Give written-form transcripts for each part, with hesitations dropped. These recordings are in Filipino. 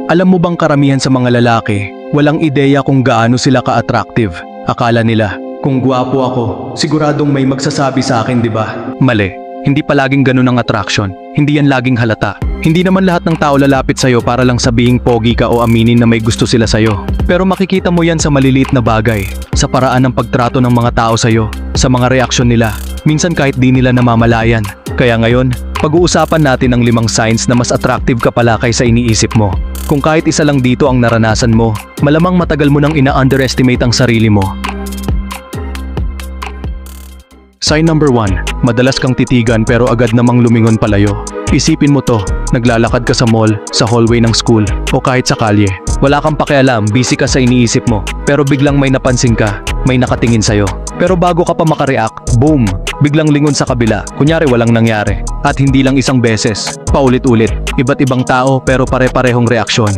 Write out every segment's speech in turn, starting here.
Alam mo bang karamihan sa mga lalaki, walang ideya kung gaano sila ka-attractive. Akala nila, kung gwapo ako, siguradong may magsasabi sa akin, di ba? Mali. Hindi palaging ganun ang attraction. Hindi yan laging halata. Hindi naman lahat ng tao lalapit sa'yo para lang sabihing pogi ka o aminin na may gusto sila sa'yo. Pero makikita mo yan sa maliliit na bagay, sa paraan ng pagtrato ng mga tao sa'yo, sa mga reaksyon nila, minsan kahit di nila namamalayan. Kaya ngayon, pag-uusapan natin ang 5 signs na mas attractive ka pala kaysa iniisip mo. Kung kahit isa lang dito ang naranasan mo, malamang matagal mo nang ina-underestimate ang sarili mo. Sign number 1, madalas kang titigan pero agad namang lumingon palayo. Isipin mo to, naglalakad ka sa mall, sa hallway ng school, o kahit sa kalye. Wala kang pakialam, busy ka sa iniisip mo, pero biglang may napansin ka, may nakatingin sa'yo. Pero bago ka pa makareact, boom! Biglang lingon sa kabila, kunyari walang nangyari. At hindi lang isang beses, paulit-ulit. Iba't ibang tao pero pare-parehong reaksyon.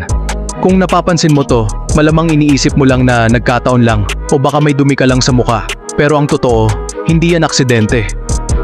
Kung napapansin mo to, malamang iniisip mo lang na nagkataon lang o baka may dumi ka lang sa muka. Pero ang totoo, hindi yan aksidente.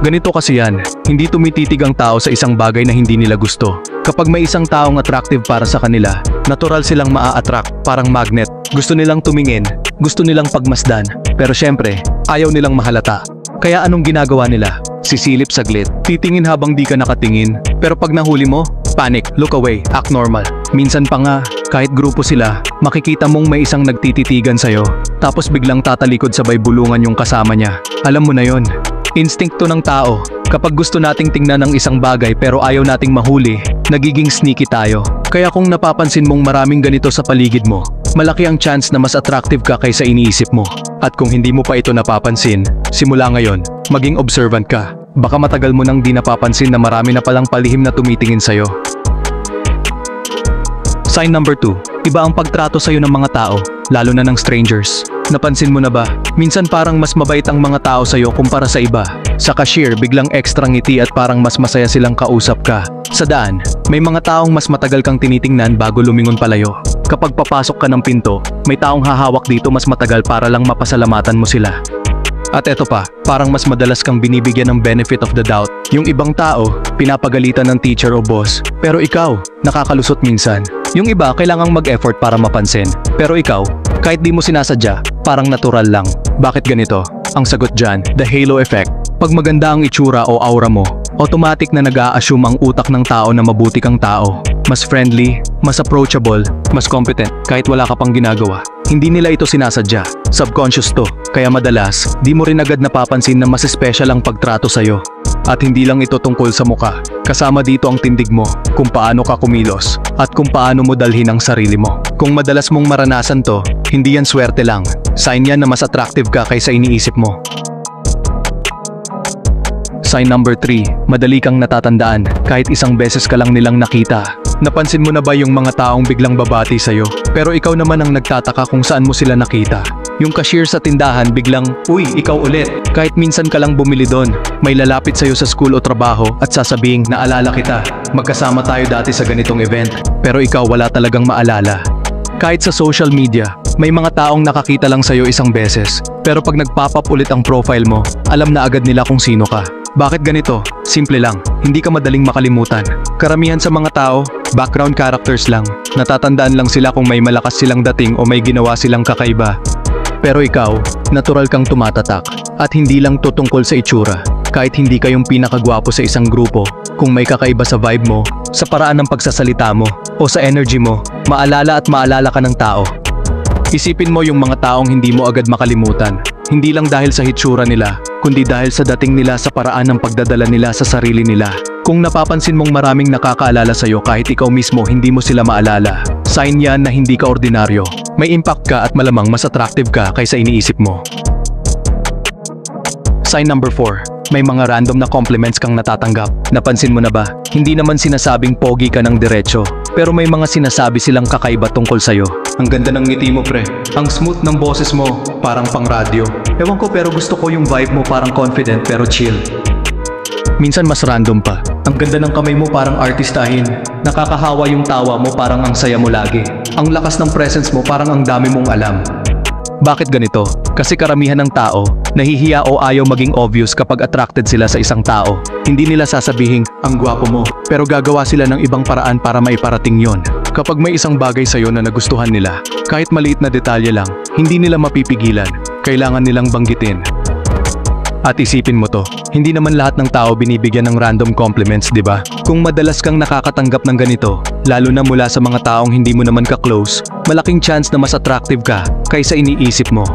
Ganito kasi yan, hindi tumititig ang tao sa isang bagay na hindi nila gusto. Kapag may isang taong attractive para sa kanila, natural silang maa-attract, parang magnet. Gusto nilang tumingin, gusto nilang pagmasdan, pero syempre, ayaw nilang mahalata. Kaya anong ginagawa nila? Sisilip saglit, titingin habang di ka nakatingin, pero pag nahuli mo, panic, look away, act normal. Minsan pa nga, kahit grupo sila, makikita mong may isang nagtititigan sa'yo, tapos biglang tatalikod sabay bulungan yung kasama niya. Alam mo na yon. Instinkto ng tao, kapag gusto nating tingnan ng isang bagay pero ayaw nating mahuli, nagiging sneaky tayo. Kaya kung napapansin mong maraming ganito sa paligid mo, malaki ang chance na mas attractive ka kaysa iniisip mo. At kung hindi mo pa ito napapansin, simula ngayon, maging observant ka. Baka matagal mo nang di napapansin na marami na palang palihim na tumitingin sa'yo. Sign number 2, iba ang pagtrato sa'yo ng mga tao, lalo na ng strangers. Napansin mo na ba? Minsan parang mas mabait ang mga tao sa'yo kumpara sa iba. Sa cashier, biglang extra ngiti at parang mas masaya silang kausap ka. Sa daan, may mga taong mas matagal kang tinitingnan bago lumingon palayo. Kapag papasok ka ng pinto, may taong hahawak dito mas matagal para lang mapasalamatan mo sila. At eto pa, parang mas madalas kang binibigyan ng benefit of the doubt. Yung ibang tao, pinapagalitan ng teacher o boss, pero ikaw, nakakalusot minsan. Yung iba, kailangang mag-effort para mapansin, pero ikaw, kahit di mo sinasadya, parang natural lang. Bakit ganito? Ang sagot dyan, the halo effect. Pag maganda ang itsura o aura mo, automatic na nag-a-assume ang utak ng tao na mabuti kang tao. Mas friendly, mas approachable, mas competent, kahit wala ka pang ginagawa. Hindi nila ito sinasadya. Subconscious to. Kaya madalas, di mo rin agad napapansin na mas special ang pagtrato sa'yo. At hindi lang ito tungkol sa muka. Kasama dito ang tindig mo, kung paano ka kumilos, at kung paano mo dalhin ang sarili mo. Kung madalas mong maranasan to, hindi yan swerte lang. Sign yan na mas attractive ka kaysa iniisip mo. Sign number 3, madali kang natatandaan kahit isang beses ka lang nilang nakita. Napansin mo na ba yung mga taong biglang babati sa'yo? Pero ikaw naman ang nagtataka kung saan mo sila nakita. Yung cashier sa tindahan biglang, uy, ikaw ulit. Kahit minsan ka lang bumili doon, may lalapit sa'yo sa school o trabaho at sasabing, naalala kita. Magkasama tayo dati sa ganitong event. Pero ikaw wala talagang maalala. Kahit sa social media, may mga taong nakakita lang sa'yo isang beses. Pero pag nag-pop up ulit ang profile mo, alam na agad nila kung sino ka. Bakit ganito? Simple lang, hindi ka madaling makalimutan. Karamihan sa mga tao, background characters lang. Natatandaan lang sila kung may malakas silang dating o may ginawa silang kakaiba. Pero ikaw, natural kang tumatatak. At hindi lang to tungkol sa itsura. Kahit hindi kayong pinakagwapo sa isang grupo, kung may kakaiba sa vibe mo, sa paraan ng pagsasalita mo, o sa energy mo, maalala at maalala ka ng tao. Isipin mo yung mga taong hindi mo agad makalimutan. Hindi lang dahil sa hitsura nila, kundi dahil sa dating nila sa paraan ng pagdadala nila sa sarili nila. Kung napapansin mong maraming nakakaalala sa'yo kahit ikaw mismo hindi mo sila maalala, sign yan na hindi ka ordinaryo. May impact ka at malamang mas attractive ka kaysa iniisip mo. Sign number 4, may mga random na compliments kang natatanggap. Napansin mo na ba? Hindi naman sinasabing pogi ka ng diretso, pero may mga sinasabi silang kakaiba tungkol sa'yo. Ang ganda ng ngiti mo, pre. Ang smooth ng boses mo, parang pang radyo. Ewan ko pero gusto ko yung vibe mo parang confident pero chill. Minsan mas random pa. Ang ganda ng kamay mo parang artistahin. Nakakahawa yung tawa mo parang ang saya mo lagi. Ang lakas ng presence mo parang ang dami mong alam. Bakit ganito? Kasi karamihan ng tao, nahihiya o ayaw maging obvious kapag attracted sila sa isang tao. Hindi nila sasabihing, ang gwapo mo, pero gagawa sila ng ibang paraan para maiparating yon. Kapag may isang bagay sa'yo na nagustuhan nila, kahit maliit na detalye lang, hindi nila mapipigilan, kailangan nilang banggitin. At isipin mo to, hindi naman lahat ng tao binibigyan ng random compliments, di ba? Kung madalas kang nakakatanggap ng ganito, lalo na mula sa mga taong hindi mo naman ka-close, malaking chance na mas attractive ka kaysa iniisip mo.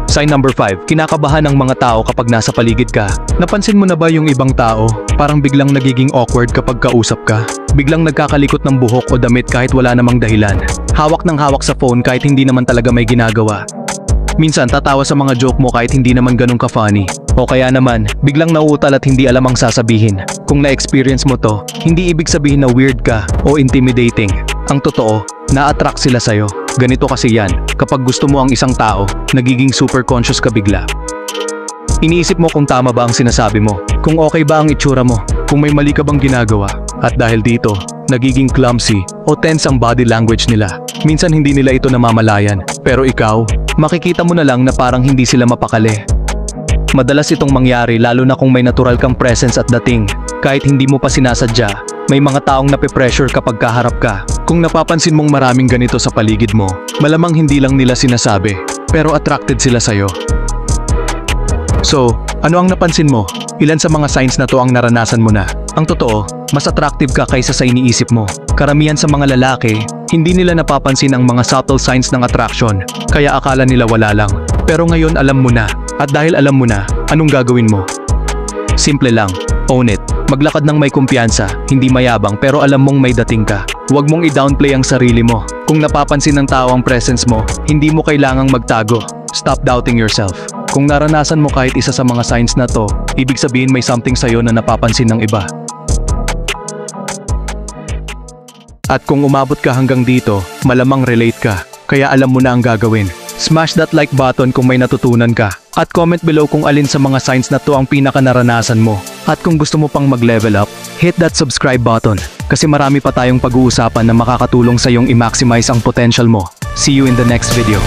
Sign number 5, kinakabahan ng mga tao kapag nasa paligid ka. Napansin mo na ba yung ibang tao, parang biglang nagiging awkward kapag kausap ka? Biglang nagkakalikot ng buhok o damit kahit wala namang dahilan. Hawak ng hawak sa phone kahit hindi naman talaga may ginagawa. Minsan tatawa sa mga joke mo kahit hindi naman ganun ka-funny. O kaya naman, biglang nauutal at hindi alam ang sasabihin. Kung na-experience mo to, hindi ibig sabihin na weird ka o intimidating. Ang totoo, na-attract sila sa'yo. Ganito kasi yan, kapag gusto mo ang isang tao, nagiging super conscious ka bigla. Iniisip mo kung tama ba ang sinasabi mo, kung okay ba ang itsura mo, kung may mali ka bang ginagawa. At dahil dito, nagiging clumsy o tense ang body language nila. Minsan hindi nila ito namamalayan, pero ikaw, makikita mo na lang na parang hindi sila mapakali. Madalas itong mangyari lalo na kung may natural kang presence at dating. Kahit hindi mo pa sinasadya, may mga taong nape-pressure kapag kaharap ka. Kung napapansin mong maraming ganito sa paligid mo, malamang hindi lang nila sinasabi, pero attracted sila sa'yo. So, ano ang napansin mo? Ilan sa mga signs na to ang naranasan mo na? Ang totoo, mas attractive ka kaysa sa iniisip mo. Karamihan sa mga lalaki, hindi nila napapansin ang mga subtle signs ng attraction, kaya akala nila wala lang. Pero ngayon alam mo na, at dahil alam mo na, anong gagawin mo? Simple lang, own it. Maglakad ng may kumpiyansa, hindi mayabang pero alam mong may dating ka. Huwag mong i-downplay ang sarili mo. Kung napapansin ng tao ang presence mo, hindi mo kailangang magtago. Stop doubting yourself. Kung naranasan mo kahit isa sa mga signs na to, ibig sabihin may something sa'yo na napapansin ng iba. At kung umabot ka hanggang dito, malamang relate ka, kaya alam mo na ang gagawin. Smash that like button kung may natutunan ka. At comment below kung alin sa mga signs na to ang pinaka naranasan mo. At kung gusto mo pang mag-level up, hit that subscribe button. Kasi marami pa tayong pag-uusapan na makakatulong sa iyong i-maximize ang potential mo. See you in the next video.